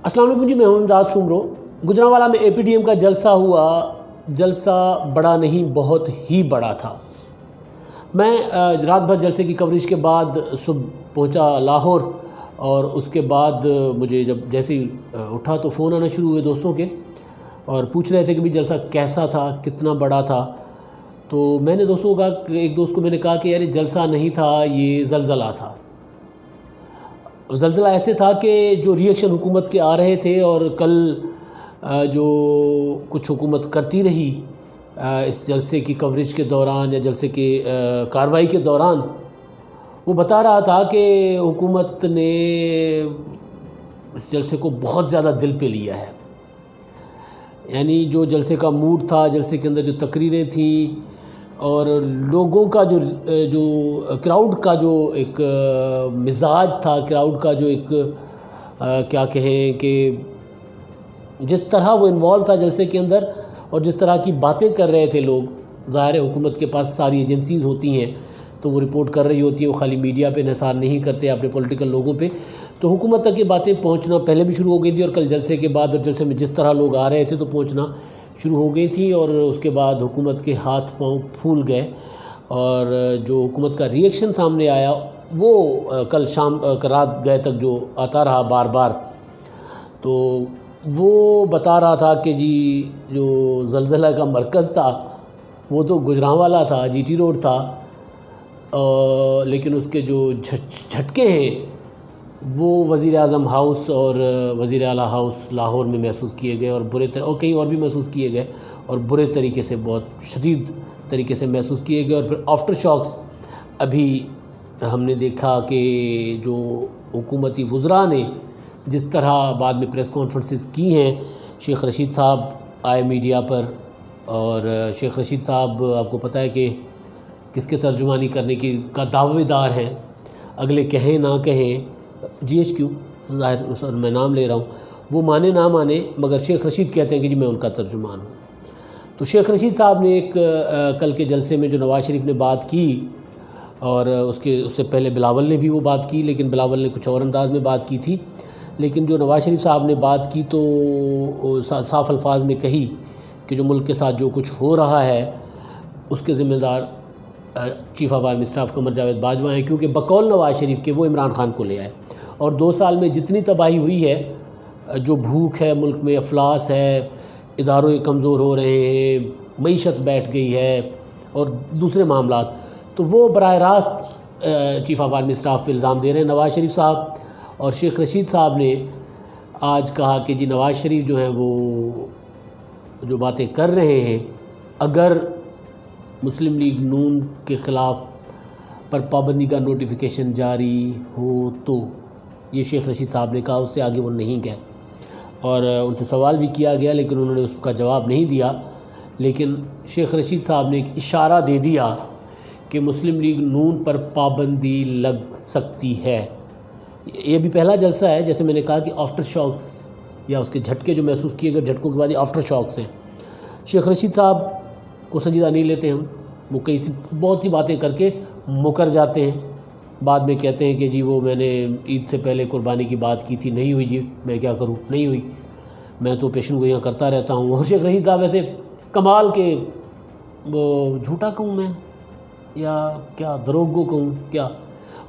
السلام علیکم جی، میں ہوں امداد شمرو۔ گجرانوالہ میں APDM کا جلسہ ہوا۔ جلسہ بڑا نہیں، بہت ہی بڑا تھا۔ میں رات بھر جلسے کی کوریج کے بعد صبح پہنچا لاہور، اور اس کے بعد مجھے جیسے ہی اٹھا تو فون آنا شروع ہوئے دوستوں کے، اور پوچھ رہے تھے کہ بھی جلسہ کیسا تھا، کتنا بڑا تھا۔ تو میں نے دوستوں کو کہا، ایک دوست کو میں نے کہا کہ یار جلسہ نہیں تھا، یہ زلزلہ تھا۔ زلزلہ ایسے تھا کہ جو ریئیکشن حکومت کے آ رہے تھے، اور کل جو کچھ حکومت کرتی رہی اس جلسے کی کوریج کے دوران یا جلسے کی کارروائی کے دوران، وہ بتا رہا تھا کہ حکومت نے اس جلسے کو بہت زیادہ دل پہ لیا ہے۔ یعنی جو جلسے کا موڈ تھا، جلسے کے اندر جو تقریریں تھیں، اور لوگوں کا جو کراؤڈ کا جو ایک مزاج تھا، کراؤڈ کا جو ایک کیا کہیں کہ جس طرح وہ انوالو تھا جلسے کے اندر، اور جس طرح کی باتیں کر رہے تھے لوگ۔ ظاہر ہے حکومت کے پاس ساری ایجنسیز ہوتی ہیں، تو وہ رپورٹ کر رہی ہوتی ہیں، وہ خالی میڈیا پہ انحصار نہیں کرتے اپنے پولیٹیکل لوگوں پہ۔ تو حکومت تک یہ باتیں پہنچنا پہلے بھی شروع ہو گئی تھی، اور کل جلسے کے بعد اور جلسے میں جس طرح لوگ آ رہے تھے تو پہنچنا شروع ہو گئی تھی، اور اس کے بعد حکومت کے ہاتھ پاؤں پھول گئے، اور جو حکومت کا ریئیکشن سامنے آیا وہ کل شام رات گئے تک جو آتا رہا بار بار، تو وہ بتا رہا تھا کہ جی جو زلزلہ کا مرکز تھا وہ تو گجرانوالہ تھا، GT روڈ تھا، لیکن اس کے جو جھٹکے ہیں وہ وزیر اعظم ہاؤس اور وزیر اعلیٰ ہاؤس لاہور میں محسوس کیے گئے، اور اور کہیں اور بھی محسوس کیے گئے، اور برے طریقے سے، بہت شدید طریقے سے محسوس کیے گئے۔ اور پھر آفٹر شاکس ابھی ہم نے دیکھا کہ جو حکومتی وزراء نے جس طرح بعد میں پریس کانفرنسز کی ہیں، شیخ رشید صاحب آئے میڈیا پر، اور شیخ رشید صاحب آپ کو پتہ ہے کہ کس کے ترجمانی کرنے کا دعوے دار ہیں، اگلے کہیں نہ کہیں، GHQ ظاہر میں نام لے رہا ہوں، وہ مانے نہ مانے، مگر شیخ رشید کہتے ہیں کہ جی میں ان کا ترجمان ہوں۔ تو شیخ رشید صاحب نے ایک کل کے جلسے میں جو نواز شریف نے بات کی، اور اس سے پہلے بلاول نے بھی وہ بات کی، لیکن بلاول نے کچھ اور انداز میں بات کی تھی، لیکن جو نواز شریف صاحب نے بات کی تو صاف الفاظ میں کہی کہ جو ملک کے ساتھ جو کچھ ہو رہا ہے اس کے ذمہ دار chief of army staff Qamar Javed Bajwa ہیں، کیونکہ بقول نواز شریف کے وہ عمران خان کو لے آئے، اور 2 سال میں جتنی تباہی ہوئی ہے، جو بھوک ہے ملک میں، افلاس ہے، اداروں کمزور ہو رہے ہیں، معیشت بیٹھ گئی ہے، اور دوسرے معاملات، تو وہ براہ راست چیف آف آرمی اسٹاف پہ الزام دے رہے ہیں نواز شریف صاحب۔ اور شیخ رشید صاحب نے آج کہا کہ جی نواز شریف جو ہیں وہ جو باتیں کر رہے ہیں، اگر مسلم لیگ نون کے خلاف پر پابندی کا نوٹیفیکیشن جاری ہو تو، یہ شیخ رشید صاحب نے کہا، اس سے آگے وہ نہیں گئے، اور ان سے سوال بھی کیا گیا لیکن انہوں نے اس کا جواب نہیں دیا۔ لیکن شیخ رشید صاحب نے ایک اشارہ دے دیا کہ مسلم لیگ نون پر پابندی لگ سکتی ہے۔ یہ بھی پہلا جلسہ ہے، جیسے میں نے کہا کہ آفٹر شاکس یا اس کے جھٹکے جو محسوس کیے گئے، جھٹکوں کے بعد یہ آفٹر شاکس ہیں۔ شیخ رشید صاحب کو سنجیدہ نہیں لیتے ہم، وہ بہت سی باتیں کر کے مکر جاتے ہیں، بعد میں کہتے ہیں کہ جی وہ میں نے عید سے پہلے قربانی کی بات کی تھی، نہیں ہوئی جی، میں کیا کروں، نہیں ہوئی، میں تو پیشن گوئیاں کرتا رہتا ہوں۔ اور شیخ رشید صاحب ایسے کمال کے وہ جھوٹا کہوں میں یا کیا دروغگو کہوں کیا،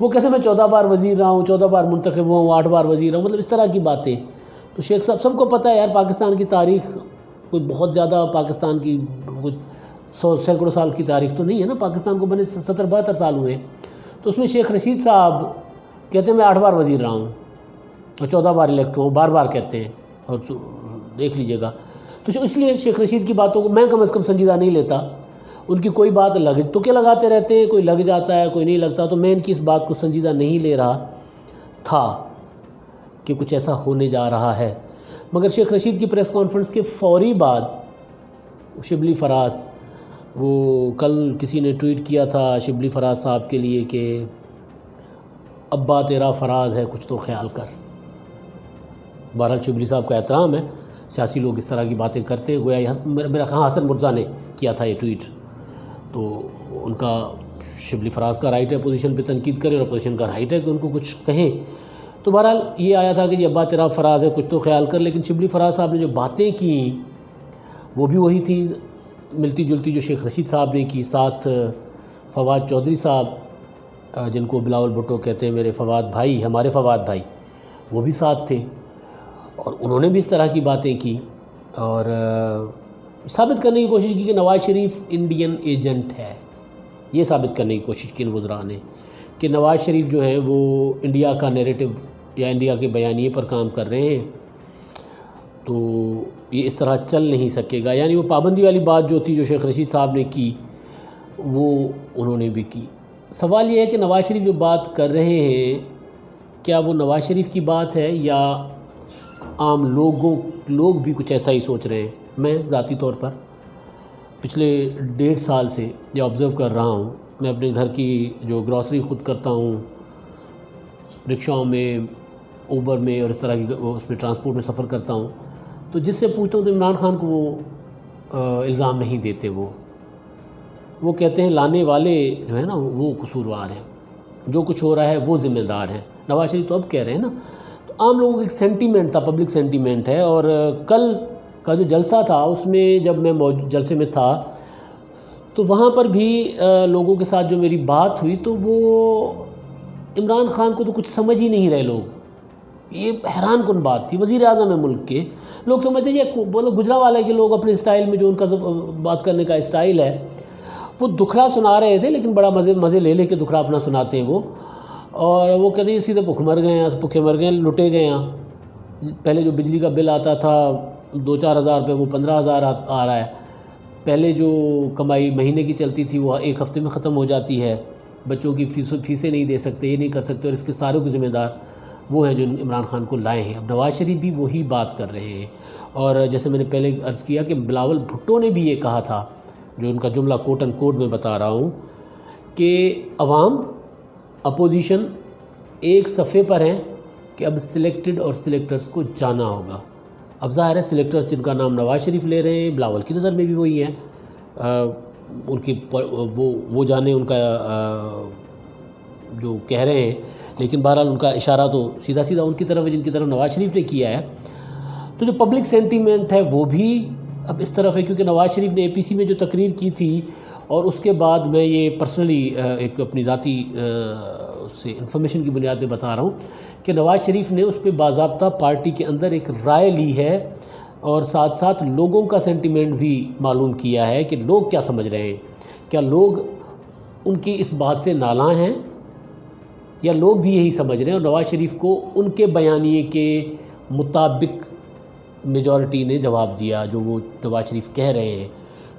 وہ کہتے ہیں میں 14 بار وزیر رہا ہوں، 14 بار منتخب ہوا ہوں، 8 بار وزیر رہا ہوں، مطلب اس طرح کی باتیں۔ تو شیخ صاحب سب کو پتہ ہے یار، پاکستان کی تاریخ کوئی بہت زیادہ، پاکستان کی کچھ 100 سینکڑوں سال کی تاریخ تو نہیں ہے نا، پاکستان کو بنے 70-72 سال ہوئے ہیں۔ تو اس میں شیخ رشید صاحب کہتے ہیں میں 8 بار وزیر رہا ہوں اور 14 بار الیکٹ ہوں، بار بار کہتے ہیں، اور دیکھ لیجئے گا۔ تو اس لیے شیخ رشید کی باتوں کو میں کم از کم سنجیدہ نہیں لیتا، ان کی کوئی بات تو کیا لگاتے رہتے ہیں، کوئی لگ جاتا ہے کوئی نہیں لگتا، تو میں ان کی اس بات کو سنجیدہ نہیں لے رہا تھا کہ کچھ ایسا ہونے جا رہا ہے۔ مگر شیخ رشید کی پریس کانفرنس کے فوری بعد شبلی فراز، وہ کل کسی نے ٹویٹ کیا تھا شبلی فراز صاحب کے لیے کہ ابا تیرا فراز ہے کچھ تو خیال کر۔ بہرحال شبلی صاحب کا احترام ہے، سیاسی لوگ اس طرح کی باتیں کرتے ہیں، گویا میرا حسن مرزا نے کیا تھا یہ ٹویٹ، تو ان کا شبلی فراز کا رائٹ ہے پوزیشن پہ تنقید کرے، اور اپوزیشن کا رائٹ ہے کہ ان کو کچھ کہیں، تو بہرحال یہ آیا تھا کہ یہ ابا تیرا فراز ہے کچھ تو خیال کر، لیکن شبلی فراز صاحب نے جو باتیں کیں وہ بھی وہی تھیں ملتی جلتی جو شیخ رشید صاحب نے کی، ساتھ فواد چودھری صاحب جن کو بلاول بھٹو کہتے ہیں، میرے فواد بھائی، ہمارے فواد بھائی، وہ بھی ساتھ تھے اور انہوں نے بھی اس طرح کی باتیں کی اور ثابت کرنے کی کوشش کی کہ نواز شریف انڈین ایجنٹ ہے۔ یہ ثابت کرنے کی کوشش کی ان وزراء نے کہ نواز شریف جو ہیں وہ انڈیا کا نیریٹو یا انڈیا کے بیانیے پر کام کر رہے ہیں، تو یہ اس طرح چل نہیں سکے گا۔ یعنی وہ پابندی والی بات جو تھی جو شیخ رشید صاحب نے کی وہ انہوں نے بھی کی۔ سوال یہ ہے کہ نواز شریف جو بات کر رہے ہیں کیا وہ نواز شریف کی بات ہے یا عام لوگ بھی کچھ ایسا ہی سوچ رہے ہیں؟ میں ذاتی طور پر پچھلے 1.5 سال سے یہ آبزرو کر رہا ہوں، میں اپنے گھر کی جو گروسری خود کرتا ہوں، رکشاؤں میں، اوبر میں اور اس طرح کی اس میں ٹرانسپورٹ میں سفر کرتا ہوں، تو جس سے پوچھتا ہوں تو عمران خان کو وہ الزام نہیں دیتے، وہ کہتے ہیں لانے والے جو ہے نا وہ قصوروار ہیں، جو کچھ ہو رہا ہے وہ ذمہ دار ہیں۔ نواز شریف تو اب کہہ رہے ہیں نا، تو عام لوگوں کا ایک سینٹیمنٹ تھا، پبلک سینٹیمنٹ ہے۔ اور کل کا جو جلسہ تھا اس میں جب میں جلسے میں تھا تو وہاں پر بھی لوگوں کے ساتھ جو میری بات ہوئی تو وہ عمران خان کو تو کچھ سمجھ ہی نہیں رہے لوگ۔ یہ حیران کن بات تھی، وزیر اعظم ہے ملک کے، لوگ سمجھتے ہیں یہ گجرانوالہ کے لوگ اپنے اسٹائل میں جو ان کا بات کرنے کا اسٹائل ہے وہ دکھڑا سنا رہے تھے، لیکن بڑا مزے لے کے دکھڑا اپنا سناتے ہیں وہ، اور وہ کہتے ہیں سیدھے بھوک مر گئے ہیں، بھوکے مر گئے ہیں، لٹے گئے ہیں۔ پہلے جو بجلی کا بل آتا تھا 2-4 ہزار روپے وہ 15,000 آ رہا ہے، پہلے جو کمائی مہینے کی چلتی تھی وہ 1 ہفتے میں ختم ہو جاتی ہے، بچوں کی فیسیں نہیں دے سکتے، یہ نہیں کر سکتے، اور اس کے سارے کے ذمہ دار وہ ہیں جو عمران خان کو لائے ہیں۔ اب نواز شریف بھی وہی بات کر رہے ہیں، اور جیسے میں نے پہلے عرض کیا کہ بلاول بھٹو نے بھی یہ کہا تھا، جو ان کا جملہ کوٹ اینڈ کوٹ میں بتا رہا ہوں، کہ عوام اپوزیشن ایک صفحے پر ہیں کہ اب سلیکٹڈ اور سلیکٹرز کو جانا ہوگا۔ اب ظاہر ہے سلیکٹرز جن کا نام نواز شریف لے رہے ہیں، بلاول کی نظر میں بھی وہی ہیں، ان کی وہ جانے ان کا جو کہہ رہے ہیں، لیکن بہرحال ان کا اشارہ تو سیدھا ان کی طرف ہے جن کی طرف نواز شریف نے کیا ہے۔ تو جو پبلک سینٹیمنٹ ہے وہ بھی اب اس طرف ہے، کیونکہ نواز شریف نے APC میں جو تقریر کی تھی، اور اس کے بعد میں یہ پرسنلی ایک اپنی ذاتی سے انفارمیشن کی بنیاد پہ بتا رہا ہوں کہ نواز شریف نے اس پہ باضابطہ پارٹی کے اندر ایک رائے لی ہے، اور ساتھ ساتھ لوگوں کا سینٹیمنٹ بھی معلوم کیا ہے کہ لوگ کیا سمجھ رہے ہیں، کیا لوگ ان کی اس بات سے نالاں ہیں یا لوگ بھی یہی سمجھ رہے ہیں۔ اور نواز شریف کو ان کے بیانیے کے مطابق میجورٹی نے جواب دیا جو وہ نواز شریف کہہ رہے ہیں۔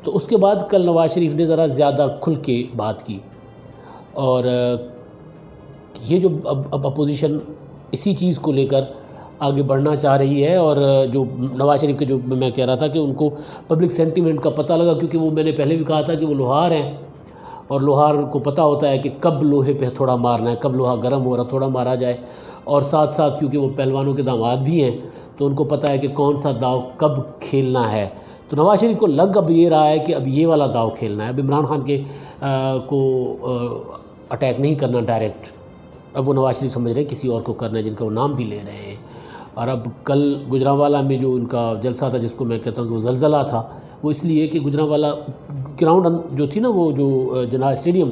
تو اس کے بعد کل نواز شریف نے ذرا زیادہ کھل کے بات کی، اور یہ جو اب اپوزیشن اسی چیز کو لے کر آگے بڑھنا چاہ رہی ہے، اور جو نواز شریف کے جو میں کہہ رہا تھا کہ ان کو پبلک سینٹیمنٹ کا پتہ لگا، کیونکہ وہ میں نے پہلے بھی کہا تھا کہ وہ لوہار ہیں، اور لوہار کو پتہ ہوتا ہے کہ کب لوہے پہ تھوڑا مارنا ہے، کب لوہا گرم ہو رہا تھوڑا مارا جائے، اور ساتھ ساتھ کیونکہ وہ پہلوانوں کے داماد بھی ہیں تو ان کو پتہ ہے کہ کون سا داؤ کب کھیلنا ہے۔ تو نواز شریف کو لگ اب یہ رہا ہے کہ اب یہ والا داؤ کھیلنا ہے، اب عمران خان کے کو اٹیک نہیں کرنا ڈائریکٹ، اب وہ نواز شریف سمجھ رہے ہیں کسی اور کو کرنا ہے، جن کا وہ نام بھی لے رہے ہیں۔ اور اب کل گجرانوالہ میں جو ان کا جلسہ تھا، جس کو میں کہتا ہوں کہ وہ زلزلہ تھا، وہ اس لیے کہ گجرانوالہ گراؤنڈ جو تھی نا، وہ جو جناح اسٹیڈیم،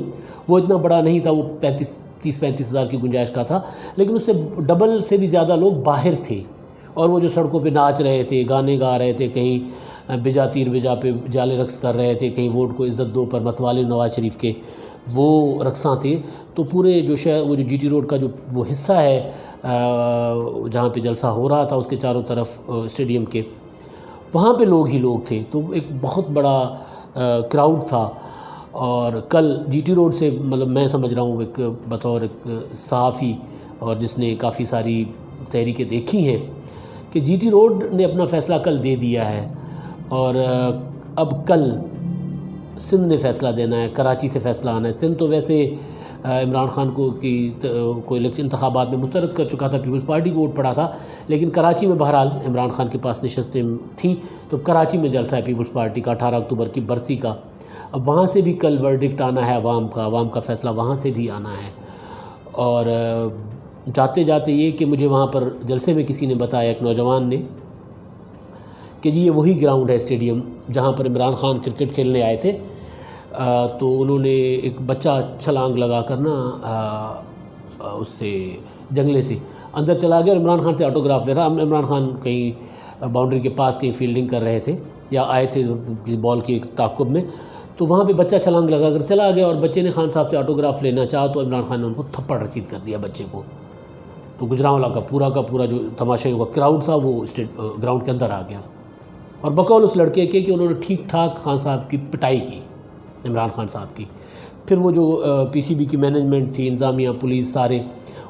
وہ اتنا بڑا نہیں تھا، وہ 30-35 ہزار کی گنجائش کا تھا، لیکن اس سے ڈبل سے بھی زیادہ لوگ باہر تھے، اور وہ جو سڑکوں پہ ناچ رہے تھے، گانے گا رہے تھے، کہیں بجا تیر بجا پہ جالے رقص کر رہے تھے، کہیں ووٹ کو عزت دو پر متوالے نواز شریف کے وہ رقصاں تھے۔ تو پورے جو شہر، وہ جو GT روڈ کا جو وہ حصہ ہے جہاں پہ جلسہ ہو رہا تھا، اس کے چاروں طرف اسٹیڈیم کے، وہاں پہ لوگ ہی لوگ تھے، تو ایک بہت بڑا کراؤڈ تھا۔ اور کل GT روڈ سے، مطلب میں سمجھ رہا ہوں ایک بطور ایک صحافی اور جس نے کافی ساری تحریکیں دیکھی ہیں، کہ GT روڈ نے اپنا فیصلہ کل دے دیا ہے، اور اب کل سندھ نے فیصلہ دینا ہے، کراچی سے فیصلہ آنا ہے۔ سندھ تو ویسے عمران خان کو الیکشن انتخابات میں مسترد کر چکا تھا، پیپلز پارٹی کو ووٹ پڑا تھا، لیکن کراچی میں بہرحال عمران خان کے پاس نشستیں تھیں، تو کراچی میں جلسہ ہے پیپلز پارٹی کا 18 اکتوبر کی برسی کا۔ اب وہاں سے بھی کل ورڈکٹ آنا ہے عوام کا فیصلہ وہاں سے بھی آنا ہے، اور جاتے جاتے یہ کہ مجھے وہاں پر جلسے میں کسی نے بتایا، ایک نوجوان نے، کہ جی یہ وہی گراؤنڈ ہے اسٹیڈیم جہاں پر عمران خان کرکٹ کھیلنے آئے تھے۔ تو انہوں نے ایک بچہ چھلانگ لگا کر نا اس سے جنگلے سے اندر چلا گیا اور عمران خان سے آٹوگراف لے رہا۔ عمران خان کہیں باؤنڈری کے پاس کہیں فیلڈنگ کر رہے تھے یا آئے تھے بال کی تعاقب میں، تو وہاں پہ بچہ چھلانگ لگا کر چلا گیا اور بچے نے خان صاحب سے آٹوگراف لینا چاہا تو عمران خان نے ان کو تھپڑ رسید کر دیا بچے کو۔ تو گجرانوالا کا پورا جو تماشائی کا کراؤڈ تھا وہ گراؤنڈ کے اندر آ گیا، اور بقول اس لڑکے کے کہ انہوں نے ٹھیک ٹھاک خان صاحب کی پٹائی کی، عمران خان صاحب کی۔ پھر وہ جو پی سی بی کی مینجمنٹ تھی، انتظامیہ، پولیس، سارے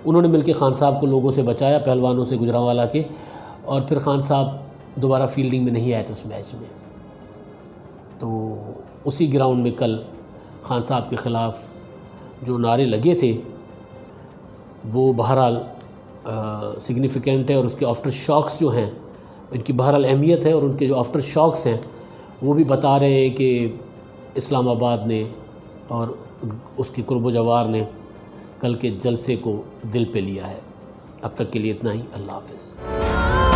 انہوں نے مل کے خان صاحب کو لوگوں سے بچایا، پہلوانوں سے گجرانوالا کے، اور پھر خان صاحب دوبارہ فیلڈنگ میں نہیں آئے تھے اس میچ میں۔ تو اسی گراؤنڈ میں کل خان صاحب کے خلاف جو نعرے لگے تھے وہ بہرحال سگنیفیکنٹ ہے، اور اس کے آفٹر شاکس جو ہیں ان کی بہرحال اہمیت ہے، اور ان کے جو آفٹر شاکس ہیں وہ بھی بتا رہے ہیں کہ اسلام آباد نے اور اس کی قرب و جوار نے کل کے جلسے کو دل پہ لیا ہے۔ اب تک کے لیے اتنا ہی، اللہ حافظ۔